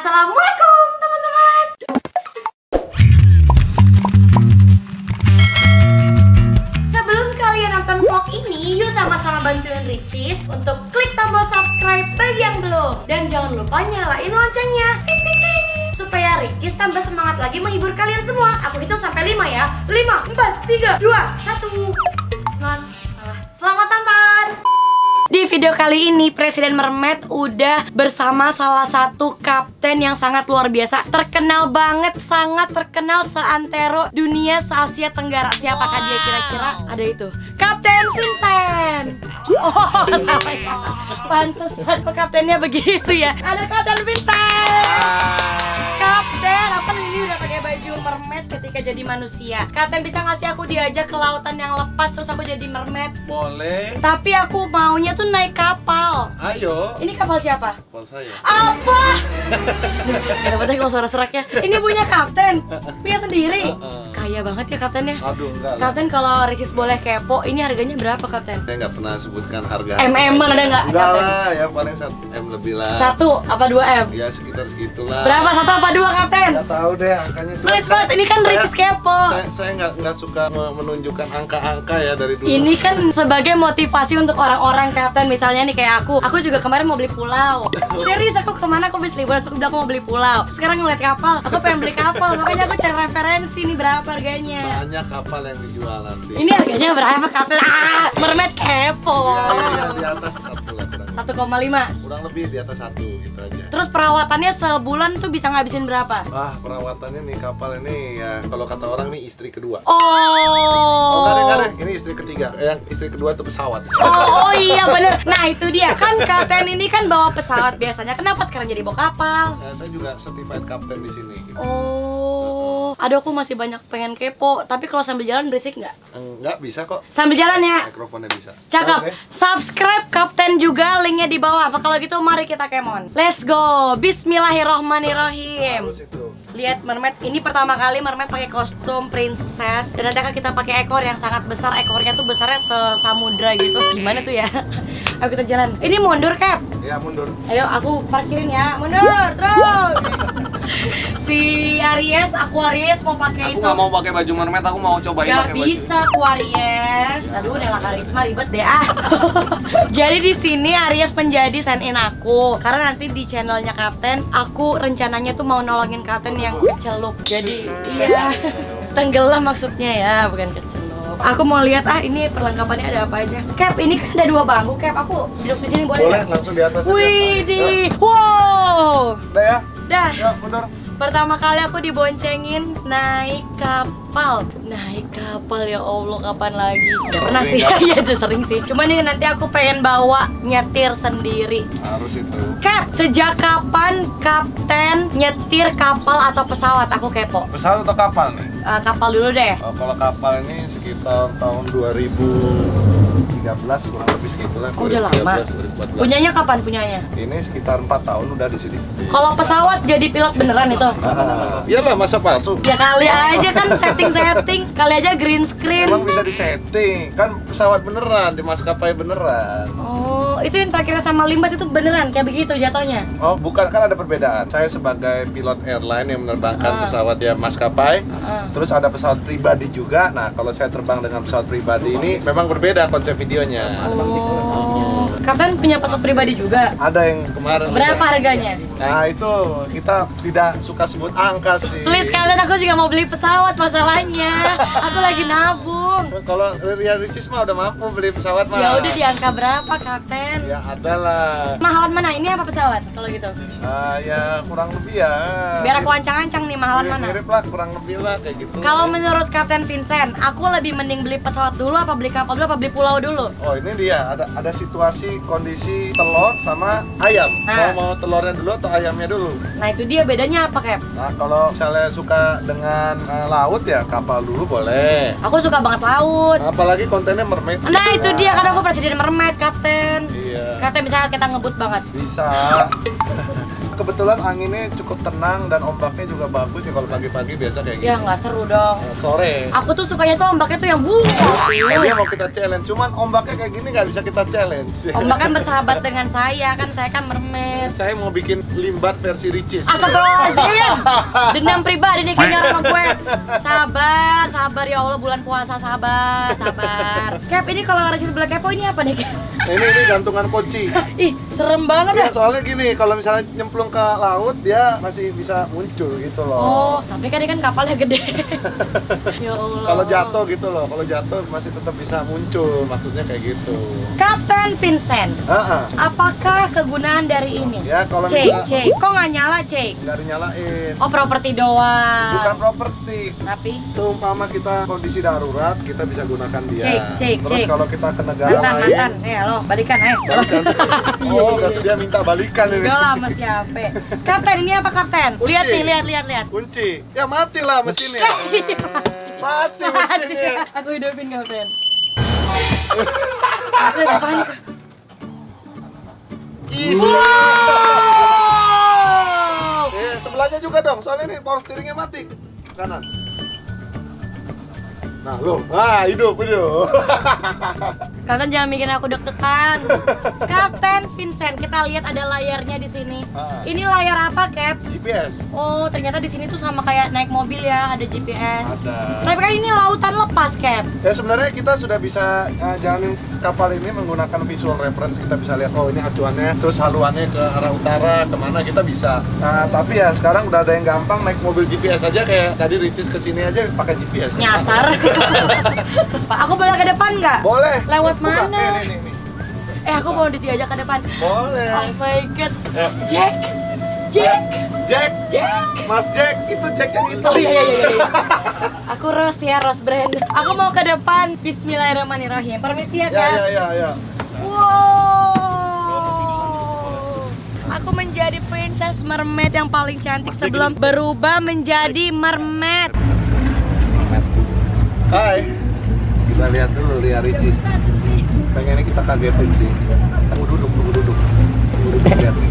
Assalamualaikum teman-teman. Sebelum kalian nonton vlog ini, yuk sama-sama bantuin Ricis untuk klik tombol subscribe bagi yang belum. Dan jangan lupa nyalain loncengnya, ting ting ting, supaya Ricis tambah semangat lagi menghibur kalian semua. Aku hitung sampai 5 ya. 5, 4, 3, 2, 1. Selamat tonton. Di video kali ini Presiden Mermaid udah bersama salah satu kapten yang sangat luar biasa, terkenal banget, sangat terkenal seantero dunia se-Asia Tenggara. Siapakah dia kira-kira? Ada itu, Kapten Vincent. Oh, salah ya. Pantesan kaptennya begitu ya. Ada Kapten Vincent. Kapten, aku kan ini udah pakai baju mermaid ketika jadi manusia. Kapten bisa ngasih aku diajak ke lautan yang lepas terus aku jadi mermaid? Boleh. Tapi aku maunya tuh naik kapal. Ayo. Ini kapal siapa? Kapal saya. Apa? Gak dapet kalau suara seraknya. Ini punya kapten? Punya sendiri? Kaya banget ya kaptennya. Aduh, enggak lah. Kapten, kalau Ricis boleh kepo, ini harganya berapa kapten? Saya nggak pernah sebutkan harga. MM-an ada nggak? Enggak Kapten? lah, ya paling 1 M lebih lah. 1 apa 2 M? Ya sekitar segitulah. Berapa, 1 apa 2 kapten? Nggak tahu deh angkanya. Please banget, ini kan Ricis kepo. Saya nggak suka menunjukkan angka-angka ya dari dulu. Ini kan sebagai motivasi untuk orang-orang kapten. Misalnya nih kayak aku juga kemarin mau beli pulau. Serius, aku kemana aku habis liburan, aku bilang aku mau beli pulau. Sekarang ngeliat kapal, aku pengen beli kapal. Makanya aku cari referensi nih berapa harganya. Banyak kapal yang dijual nanti. Ini harganya berapa kapten? Mermaid kepo. Ya, di atas 1 lah kurang. 1,5. Kurang lebih di atas 1 gitu aja. Terus perawatannya sebulan tuh bisa ngabisin berapa? Wah, perawatannya nih kapal ini ya kalau kata orang nih istri kedua. Oh, Kadang-kadang ini istri ketiga. Yang istri kedua tuh pesawat. Oh iya bener. Nah itu dia kan, kapten ini kan bawa pesawat biasanya. Kenapa sekarang jadi bawa kapal? Saya juga certified captain di sini. Gitu. Oh, aduh aku masih banyak pengen kepo. Tapi kalau sambil jalan berisik nggak? Enggak bisa kok. Sambil jalan ya. Mikrofonnya bisa. Cakep. Oke. Subscribe kapten juga, linknya di bawah. Apa kalau gitu mari kita kemon. Let's go. Bismillahirrohmanirrohim. Harus itu. Lihat mermaid ini pertama kali mermaid pakai kostum princess. Dan nanti akan kita pakai ekor yang sangat besar. Ekornya tuh besarnya sesamudra gitu. Gimana tuh ya? Ayo kita jalan. Ini mundur, Cap. Ya mundur. Ayo aku parkirin ya. Mundur terus. Si Aries, Aquarius mau pakai Aku itu. nggak mau pakai baju mermaid, aku mau cobain Gak pakai baju. bisa Aquarius. Aduh, Nela Karisma ribet deh ah. Jadi di sini Aries menjadi stand in aku. Karena nanti di channelnya Kapten, aku rencananya tuh mau nolongin Kapten yang kecelup. Jadi iya, tenggelam maksudnya ya, bukan kecelup. Aku mau lihat ini perlengkapannya ada apa aja. Cap, ini kan ada 2 bangku. Cap, aku duduk di sini boleh? Boleh Nggak? langsung di atas. aja. Wih, di wow. Udah ya? Dah. Ya mundur. Pertama kali aku diboncengin naik kapal. Naik kapal, ya Allah, kapan lagi? Gak pernah sih, iya udah sering sih. Cuman ini nanti aku pengen bawa nyetir sendiri. Harus itu. Cap, sejak kapan Kapten nyetir kapal atau pesawat? Aku kepo. Pesawat atau kapal nih? Kapal dulu deh. Kalau kapal ini sekitar tahun 2013 kurang lebih segitulah. Oh, udah lama. 2014. Punyanya kapan punyanya? Ini sekitar 4 tahun udah di sini. Kalau pesawat jadi pilot beneran itu? Iyalah masa palsu. Ya kali aja kan setting-setting. Kali aja green screen. Emang bisa disetting, kan pesawat beneran, di maskapai beneran. Oh, itu yang terakhir sama Limbat itu beneran kayak begitu jatuhnya? Oh bukan, kan ada perbedaan. Saya sebagai pilot airline yang menerbangkan pesawat ya maskapai. Terus ada pesawat pribadi juga. Nah kalau saya terbang dengan pesawat pribadi ini memang berbeda konsep videonya. Oh, Kapten punya pesawat pribadi juga? Ada yang kemarin. Berapa harganya? Nah itu kita tidak suka sebut angka sih. Please kalian, aku juga mau beli pesawat masalahnya. Aku lagi nabung. Kalau Ria Ricis mah udah mampu beli pesawat mah. Ya udah, di angka berapa Kapten? Ya ada lah. Mahalan mana? Ini apa pesawat kalau gitu? Ya kurang lebih ya. Biar aku ancang-ancang nih, mahalan mana? Mirip lah, kurang lebih lah kayak gitu. Kalau menurut Kapten Vincent, aku lebih mending beli pesawat dulu apa beli kapal dulu apa beli pulau dulu? Oh ini dia, ada situasi kondisi telur sama ayam. Mau telurnya dulu atau ayamnya dulu? Nah itu dia, bedanya apa Cap? Nah kalau misalnya suka dengan laut ya kapal dulu boleh. Aku suka banget laut. Apalagi kontennya mermaid. Nah itu dia, kan aku presiden mermaid Kapten. Iya. Kapten misalnya kita ngebut banget. Bisa. kebetulan anginnya cukup tenang dan ombaknya juga bagus ya kalau pagi-pagi biasa kayak gitu. Ya nggak seru dong. Sore. Aku tuh sukanya tuh ombaknya tuh yang Dia mau kita challenge, cuman ombaknya kayak gini nggak bisa kita challenge. Ombak kan bersahabat dengan saya kan mermaid. Saya mau bikin limbat versi Ricis. Astagfirullahaladzim. Dendam pribadi nih kayaknya sama gue. Sabar ya Allah, bulan puasa, sabar. Cap, ini kalau Ricis sebelah kepo ini apa nih, Cap? Ini gantungan kunci. Ih, serem banget ya. Ya, soalnya gini, kalau misalnya nyemplung ke laut dia masih bisa muncul gitu loh. Oh, tapi kan ini kan kapalnya gede. Ya Allah. Kalau jatuh gitu loh, kalau jatuh masih tetap bisa muncul, maksudnya kayak gitu. Kapten Vincent, apakah kegunaan dari ini? Ya, kalau Cek, kok nggak nyala, Cek? Nggak dinyalain. Oh, properti doang. Bukan properti. Tapi seumpama kita kondisi darurat, kita bisa gunakan dia. Cek. Terus kalau kita ke negara lain, mantan. Lo, balikan, balikan. Oh, berarti dia minta balikan ini. Udah lah, Mas siapa? Kapten, ini apa, Kapten? Kunci. Lihat nih, lihat. Kunci. Ya matilah mesinnya. Mati mesinnya. Aku hidupin, Kapten. Aku udah panik. Wow. Sebelahnya juga dong, soalnya ini power steeringnya mati. Kanan. Nah, hidup. Kapten jangan bikin aku deg-degan. Kapten Vincent, kita lihat ada layarnya di sini. Ini layar apa, Cap? GPS. Oh, ternyata di sini tuh sama kayak naik mobil ya, ada GPS. Ada. Tapi kan ini lautan lepas, Cap. Ya sebenarnya kita sudah bisa jalanin kapal ini menggunakan visual reference. Kita bisa lihat, oh ini acuannya, terus haluannya ke arah utara, kemana kita bisa. Nah, tapi ya sekarang udah ada yang gampang naik mobil GPS aja, kayak tadi Ricis kesini aja pakai GPS. Nyasar. Pak, aku boleh ke depan nggak? Boleh. Lewat Buka. mana? Nih. Aku mau diajak ke depan. Boleh. Oh my god. Ya. Jack. Mas Jack, itu Jack yang itu. Oh iya. Aku Rose ya, Rose brand. Aku mau ke depan. Bismillahirrahmanirrahim. Permisi ya, Kak. Ya. Wow. Aku menjadi princess mermaid yang paling cantik sebelum berubah menjadi mermaid. Hai. Kita lihat dulu Lia Ricis. Pengennya kita kagetin sih. Tunggu duduk. Lihat nih.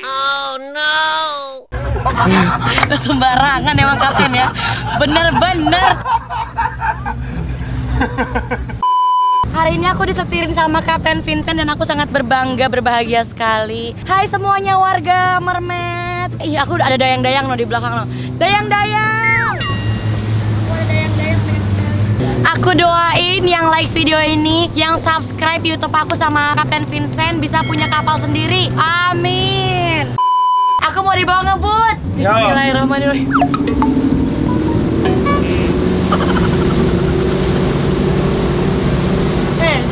Oh no. Sembarangan emang Kapten ya. Bener-bener. Hari ini aku disetirin sama Kapten Vincent dan aku sangat berbangga, berbahagia sekali. Hai semuanya warga mermaid. Ih, aku udah ada dayang-dayang loh di belakang loh. Dayang-dayang. Aku doain yang like video ini, yang subscribe YouTube aku sama Kapten Vincent bisa punya kapal sendiri. Amin. Aku mau dibawa ngebut. Bismillahirrahmanirrahim.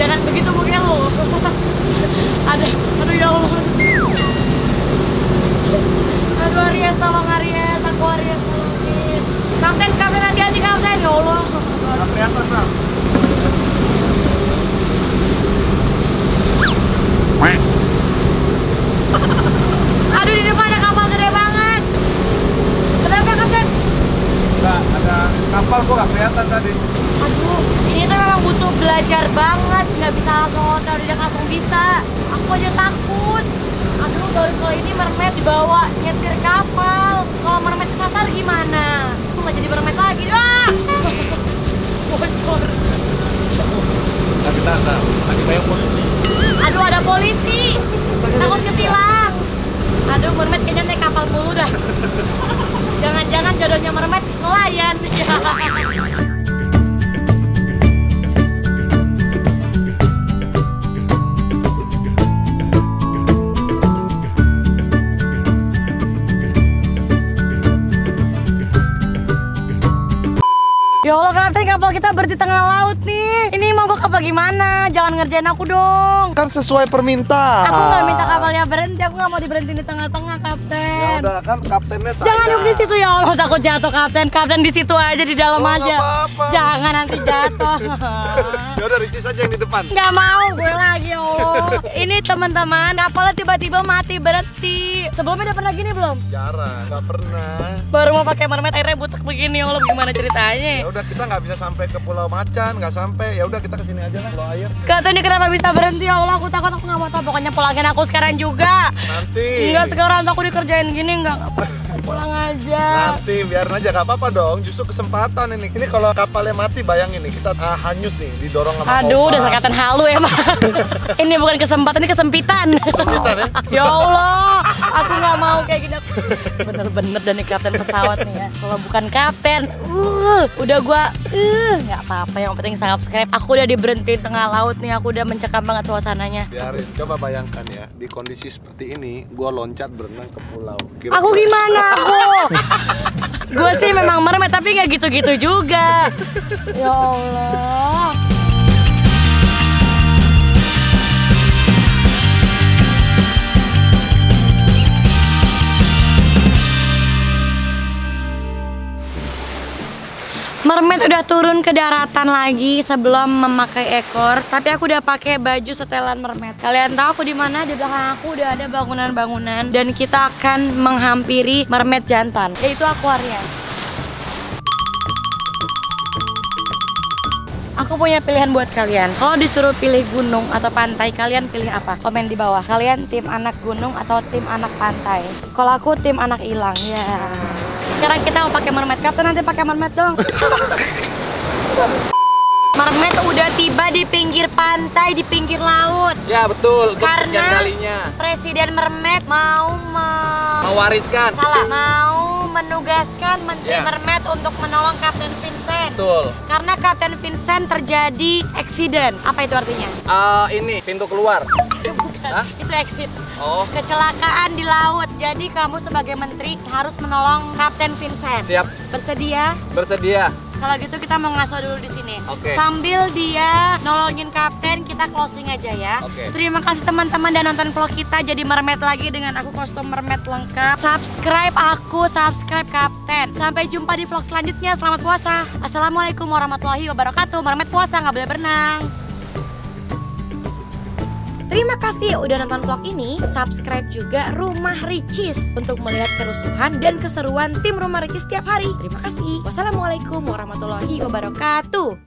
Jangan begitu mungkin lo. Aduh ya Allah. Aduh Aries, tolong Aries, aku Aries tolongin. Kapten hati-hati Kapten, ya Allah. Nggak kelihatan, Bang. Aduh di depan ada kapal gede banget. Kenapa Kapten? Nggak, ada kapal kok nggak kelihatan tadi. Aduh, ini tuh memang butuh belajar banget. Nggak bisa langsung teoridak langsung bisa. Aku aja takut. Aduh, baru kali ini mermaid dibawa nyetir kapal. Kalau mermaid kesasar gimana? Aku nggak jadi mermaid lagi. Wah! Bocor. Tapi tanda, lagi banyak polisi. Aduh, ada polisi. Takut ketilang. Aduh, mermaid kayaknya naik kapal mulu dah. Jangan-jangan jodohnya mermaid nelayan. Ya Allah Kapten, kapal kita berhenti tengah laut nih. Ini mogok apa gimana? Jangan ngerjain aku dong. Kan sesuai permintaan. Aku nggak minta kapalnya berhenti, aku nggak mau diberhentiin di tengah-tengah Kapten. Ya udah, kan kaptennya saya. Jangan duduk di situ ya Allah, takut jatuh Kapten. Kapten di situ aja, di dalam Oh, aja. nggak apa-apa. Jangan nanti jatuh. Ya udah, Ricis aja yang di depan. Nggak mau, gue lagi ya Allah. Ini teman-teman, kapalnya tiba-tiba mati berhenti. Sebelumnya udah pernah gini belum? Jarang, nggak pernah. Baru mau pakai mermaid airnya butek begini ya Allah, gimana ceritanya? Ya udah, kita nggak bisa sampai sampai ke Pulau Macan, nggak sampai. Ya udah kita kesini aja lah, Pulau Air. Kata ini kenapa bisa berhenti? Ya Allah, aku takut, aku nggak mau tahu. Pokoknya pulangin aku sekarang juga. Nanti. Enggak, sekarang aku dikerjain gini enggak. Pulang aja. Nanti biarin aja, nggak apa-apa dong. Justru kesempatan ini. Ini kalau kapalnya mati, bayangin nih kita hanyut nih, didorong sama Aduh, ombak. udah sakatan halu emang. Ini bukan kesempatan, ini kesempitan. Kesempitan ya? Ya Allah, aku nggak mau kayak gini. Bener-bener dan nih kapten pesawat nih ya. Kalau bukan kapten, udah gua nggak apa-apa. Yang penting subscribe. Aku udah diberhentiin tengah laut nih. Aku udah mencekam banget suasananya. Biarin, coba bayangkan ya, di kondisi seperti ini, gua loncat berenang ke pulau. Aku gimana aku? Gue sih memang mermaid tapi nggak gitu-gitu juga. Ya Allah. Mermaid udah turun ke daratan lagi sebelum memakai ekor, tapi aku udah pakai baju setelan mermaid. Kalian tahu aku di mana? Di belakang aku udah ada bangunan-bangunan dan kita akan menghampiri mermaid jantan, yaitu akuarium. Aku punya pilihan buat kalian. Kalau disuruh pilih gunung atau pantai, kalian pilih apa? Komen di bawah. Kalian tim anak gunung atau tim anak pantai? Kalau aku tim anak hilang, ya. Sekarang kita mau pakai mermaid. Kapten nanti pakai mermaid dong. Mermaid udah tiba di pinggir pantai, di pinggir laut. Ya betul, untuk sekian Karena kalinya. Presiden Mermaid mau Mewariskan. mau menugaskan Menteri Ya. Mermaid untuk menolong Kapten Vincent. Betul. Karena Kapten Vincent terjadi accident. Apa itu artinya? Ini pintu keluar. Bukan, Hah? itu exit. Oh, Kecelakaan di laut. Jadi kamu sebagai menteri harus menolong Kapten Vincent. siap. Bersedia? Bersedia. Kalau gitu kita mau ngaso dulu di sini. Oke. Sambil dia nolongin kapten, kita closing aja ya. Oke. Terima kasih teman-teman dan nonton vlog kita jadi mermaid lagi dengan aku kostum mermaid lengkap. Subscribe aku, subscribe kapten. Sampai jumpa di vlog selanjutnya. Selamat puasa. Assalamualaikum warahmatullahi wabarakatuh. Mermaid puasa nggak boleh berenang. Terima kasih udah nonton vlog ini. Subscribe juga Rumah Ricis untuk melihat kerusuhan dan keseruan tim Rumah Ricis setiap hari. Terima kasih. Wassalamualaikum warahmatullahi wabarakatuh.